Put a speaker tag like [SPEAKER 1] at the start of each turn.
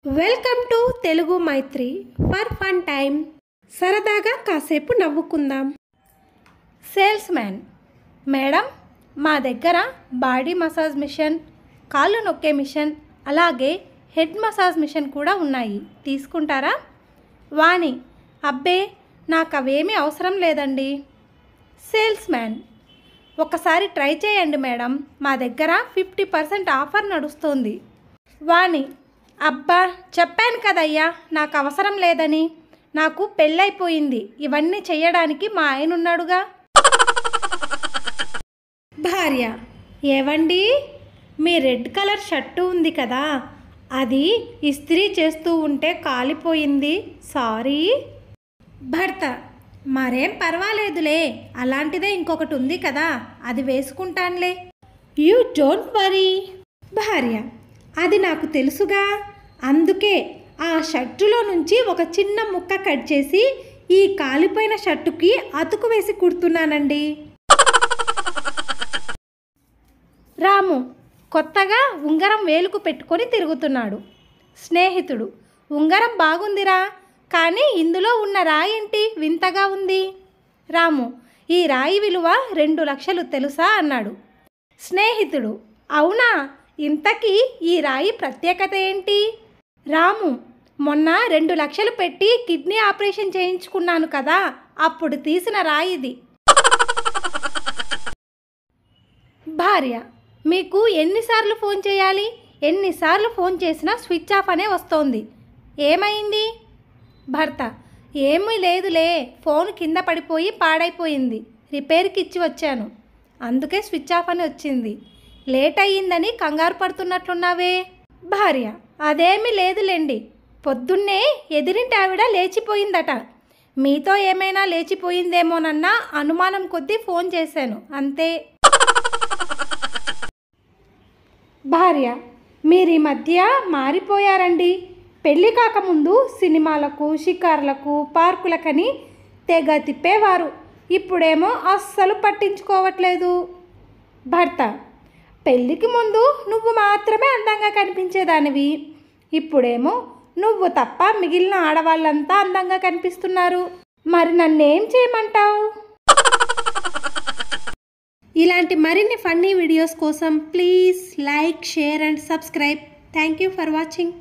[SPEAKER 1] Welcome to Telugu Maitri for fun time. సరదాగా కాసేపు నవ్వుకుందాం. Sales man: madam, మా దగ్గర బాడీ మసాజ్ మిషన్, కాళ్ళు నొక్కే మిషన్, అలాగే హెడ్ మసాజ్ మిషన్ కూడా ఉన్నాయి, తీసుకుంటారా? వాణి: అబ్బే, నాకు అవేమీ అవసరం లేదండి. సేల్స్ మ్యాన్: ఒకసారి ట్రై చేయండి మేడం, మా దగ్గర 50% ఆఫర్ నడుస్తుంది. వాణి: అబ్బా, చెప్పాను కదయ్యా, నాకు అవసరం లేదని. నాకు పెళ్ళైపోయింది, ఇవన్నీ చెయ్యడానికి మా ఆయన ఉన్నాడుగా. భార్య: ఏవండి, మీ రెడ్ కలర్ షర్టు ఉంది కదా, అది ఇస్త్రీ చేస్తూ ఉంటే కాలిపోయింది, సారీ. భర్త: మరేం పర్వాలేదులే, అలాంటిదే ఇంకొకటి ఉంది కదా, అది వేసుకుంటానులే. You don't worry. భార్య: అది నాకు తెలుసుగా, అందుకే ఆ షర్టులో నుంచి ఒక చిన్న ముక్క కట్ చేసి ఈ కాలిపోయిన షర్టుకి అతుకు వేసి కుడుతున్నానండి. రాము కొత్తగా ఉంగరం వేలుకు పెట్టుకొని తిరుగుతున్నాడు. స్నేహితుడు: ఉంగరం బాగుందిరా, కానీ ఇందులో ఉన్న రాయి ఏంటి వింతగా ఉంది? రాము: ఈ రాయి విలువ 2 లక్షలు తెలుసా అన్నాడు. స్నేహితుడు: అవునా, ఇంతకీ ఈ రాయి ప్రత్యేకత ఏంటి? రాము: మొన్న 2 లక్షలు పెట్టి కిడ్నీ ఆపరేషన్ చేయించుకున్నాను కదా, అప్పుడు తీసిన రాయిది. భార్య: మీకు ఎన్నిసార్లు ఫోన్ చేయాలి? ఎన్నిసార్లు ఫోన్ చేసినా స్విచ్ ఆఫ్ అనే వస్తోంది, ఏమైంది? భర్త: ఏమీ లేదులే, ఫోన్ కింద పడిపోయి పాడైపోయింది, రిపేర్కి ఇచ్చి వచ్చాను, అందుకే స్విచ్ ఆఫ్ అని వచ్చింది. లేట్ అయ్యిందని కంగారు పడుతున్నట్లున్నావే. భార్య: అదేమీ లేదులేండి, పొద్దున్నే ఎదిరింటి ఆవిడ లేచిపోయిందట, మీతో ఏమైనా లేచిపోయిందేమోనన్న అనుమానం కొద్దీ ఫోన్ చేశాను, అంతే. భార్య: మీరు ఈ మధ్య మారిపోయారండి, పెళ్ళి కాకముందు సినిమాలకు, షికార్లకు, పార్కులకని తెగ తిప్పేవారు, ఇప్పుడేమో అస్సలు పట్టించుకోవట్లేదు. భర్త: పెళ్ళికి ముందు నువ్వు మాత్రమే అందంగా కనిపించేదానివి, ఇప్పుడేమో నువ్వు తప్ప మిగిలిన ఆడవాళ్ళంతా అందంగా కనిపిస్తున్నారు, మరి నన్నేం చేయమంటావు? ఇలాంటి మరిన్ని ఫన్నీ వీడియోస్ కోసం please like, share and subscribe. Thank you for watching.